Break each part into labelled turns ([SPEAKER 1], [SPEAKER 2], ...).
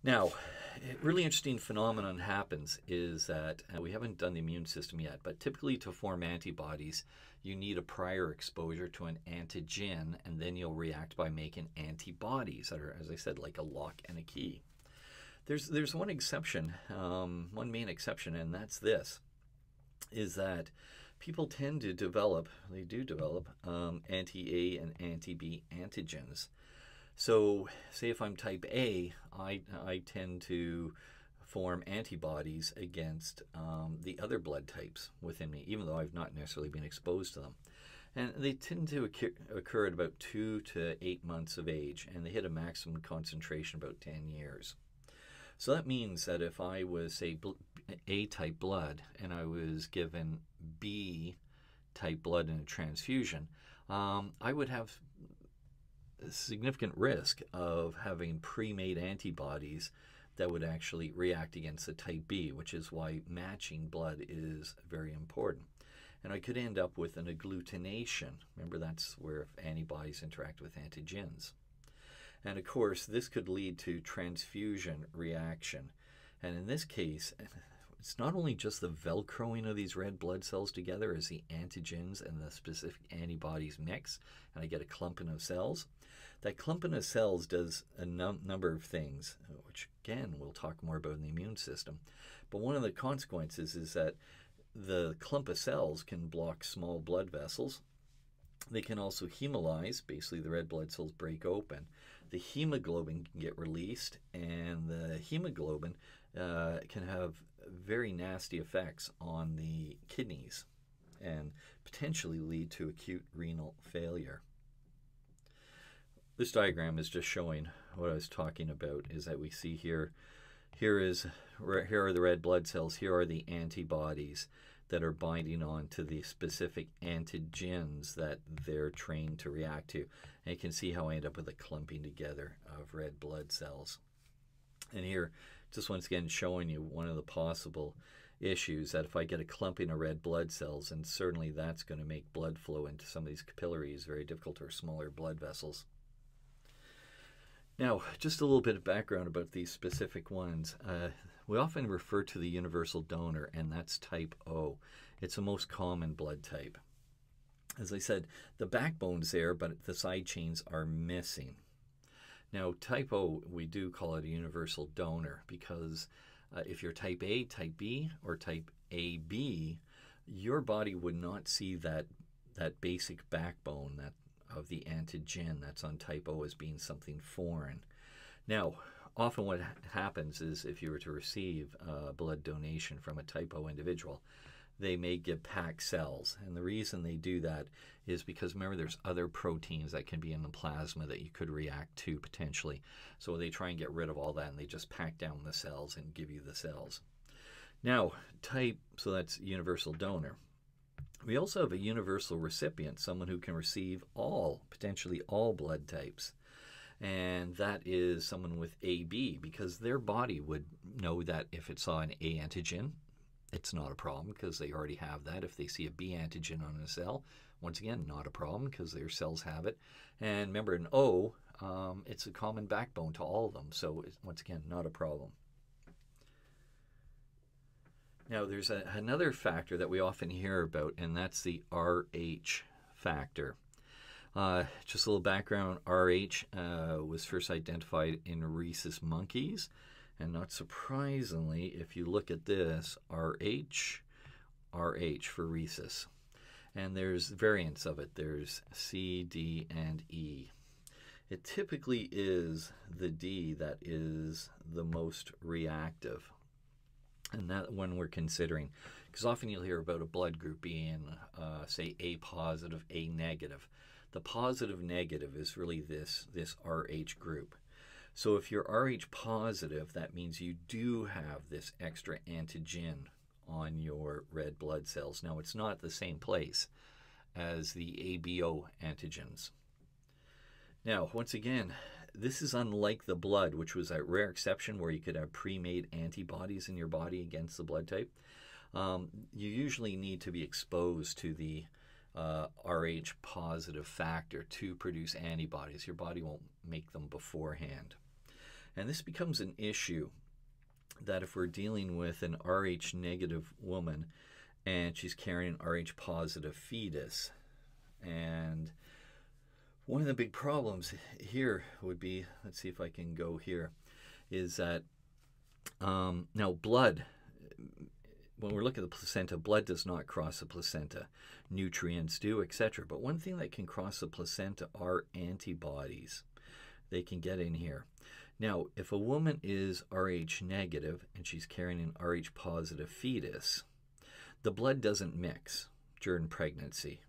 [SPEAKER 1] Now, a really interesting phenomenon happens is that we haven't done the immune system yet, but typically to form antibodies, you need a prior exposure to an antigen, and then you'll react by making antibodies that are, as I said, like a lock and a key. There's one exception, one main exception, and that's this, is that people tend to develop, they do develop, anti-A and anti-B antigens. So, say if I'm type A, I tend to form antibodies against the other blood types within me, even though I've not necessarily been exposed to them. And they tend to occur at about 2 to 8 months of age, and they hit a maximum concentration about 10 years. So that means that if I was, say, A-type blood and I was given B-type blood in a transfusion, I would have a significant risk of having pre-made antibodies that would actually react against the type B, which is why matching blood is very important. And I could end up with an agglutination. Remember, that's where antibodies interact with antigens. And of course, this could lead to transfusion reaction. And in this case, it's not only just the velcroing of these red blood cells together as the antigens and the specific antibodies mix, and I get a clumping of cells. That clumping of cells does a number of things, which again, we'll talk more about in the immune system. But one of the consequences is that the clump of cells can block small blood vessels. They can also hemolyze, basically the red blood cells break open. The hemoglobin can get released, and the hemoglobin can have very nasty effects on the kidneys and potentially lead to acute renal failure. This diagram is just showing what I was talking about, is that we see here are the red blood cells, here are the antibodies that are binding on to the specific antigens that they're trained to react to. And you can see how I end up with a clumping together of red blood cells. And here, just once again showing you one of the possible issues, that if I get a clumping of red blood cells, and certainly that's going to make blood flow into some of these capillaries very difficult, or smaller blood vessels. Now, just a little bit of background about these specific ones. We often refer to the universal donor, and that's type O. It's the most common blood type. As I said, the backbone's there, but the side chains are missing. Now, type O, we do call it a universal donor because if you're type A, type B, or type AB, your body would not see that basic backbone, that of the antigen that's on type O, as being something foreign. Now, often what happens is if you were to receive a blood donation from a type O individual, they may give packed cells. And the reason they do that is because, remember, there's other proteins that can be in the plasma that you could react to potentially. So they try and get rid of all that, and they just pack down the cells and give you the cells. Now, so that's universal donor. We also have a universal recipient, someone who can receive potentially all blood types. And that is someone with AB, because their body would know that if it saw an A antigen, it's not a problem because they already have that. If they see a B antigen on a cell, once again, not a problem because their cells have it. And remember, an O, it's a common backbone to all of them. So once again, not a problem. Now, there's another factor that we often hear about, and that's the RH factor. Just a little background, RH was first identified in rhesus monkeys. And not surprisingly, if you look at this, RH for rhesus. And there's variants of it. There's C, D, and E. It typically is the D that is the most reactive. And that when we're considering, because often you'll hear about a blood group being, say, A positive, A negative. The positive negative is really this RH group. So if you're Rh positive, that means you do have this extra antigen on your red blood cells. Now, it's not the same place as the ABO antigens. Now, once again, this is unlike the blood, which was a rare exception where you could have pre-made antibodies in your body against the blood type. You usually need to be exposed to the Rh positive factor to produce antibodies. Your body won't make them beforehand. And this becomes an issue that if we're dealing with an Rh negative woman and she's carrying an Rh positive fetus. And one of the big problems here would be, let's see if I can go here, is that now blood, when we're looking at the placenta, blood does not cross the placenta. Nutrients do, etc. But one thing that can cross the placenta are antibodies. They can get in here. Now, if a woman is Rh negative and she's carrying an Rh positive fetus, the blood doesn't mix during pregnancy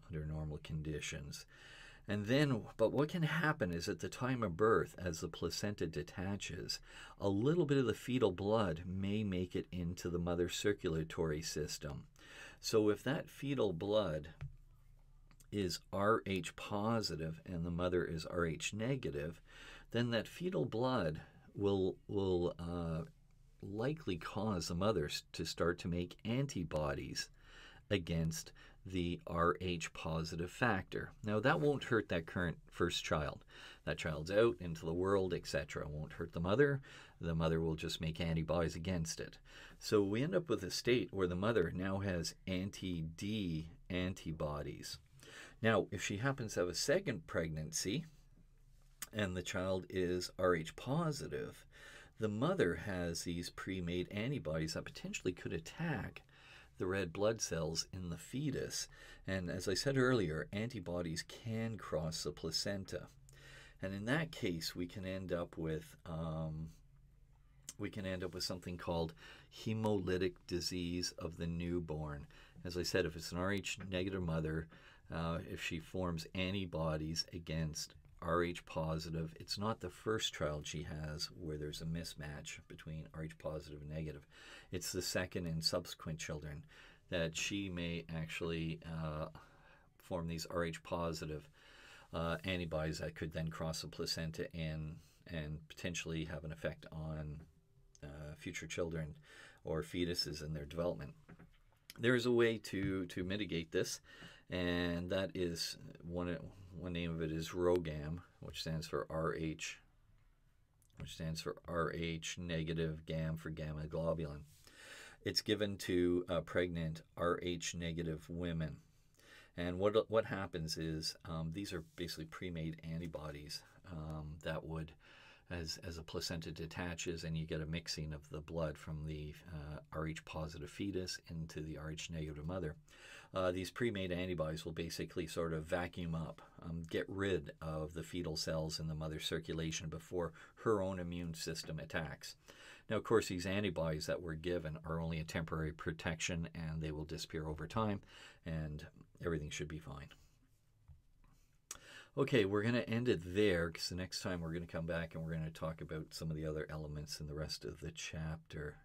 [SPEAKER 1] under normal conditions. And then, but what can happen is at the time of birth, as the placenta detaches, a little bit of the fetal blood may make it into the mother's circulatory system. So if that fetal blood is Rh positive and the mother is Rh negative, then that fetal blood will likely cause the mothers to start to make antibodies against the Rh positive factor. Now that won't hurt that current first child. That child's out into the world, etc. It won't hurt the mother. The mother will just make antibodies against it. So we end up with a state where the mother now has anti-D antibodies. Now, if she happens to have a second pregnancy and the child is Rh positive, the mother has these pre-made antibodies that potentially could attack the red blood cells in the fetus. And as I said earlier, antibodies can cross the placenta. And in that case, we can end up with something called hemolytic disease of the newborn. As I said, if it's an Rh negative mother, if she forms antibodies against Rh positive, it's not the first child she has where there's a mismatch between Rh positive and negative. It's the second and subsequent children that she may actually form these Rh positive antibodies that could then cross the placenta and potentially have an effect on future children or fetuses in their development. There's a way to mitigate this, and that is one name of it is ROGAM, which stands for RH, negative, GAM for gamma globulin. It's given to pregnant Rh negative women. And what happens is these are basically pre-made antibodies that would, as a placenta detaches and you get a mixing of the blood from the Rh positive fetus into the Rh negative mother, these pre-made antibodies will basically sort of vacuum up, get rid of the fetal cells in the mother's circulation before her own immune system attacks. Now, of course, these antibodies that we're given are only a temporary protection, and they will disappear over time, and everything should be fine. Okay, we're going to end it there, because the next time we're going to come back and we're going to talk about some of the other elements in the rest of the chapter.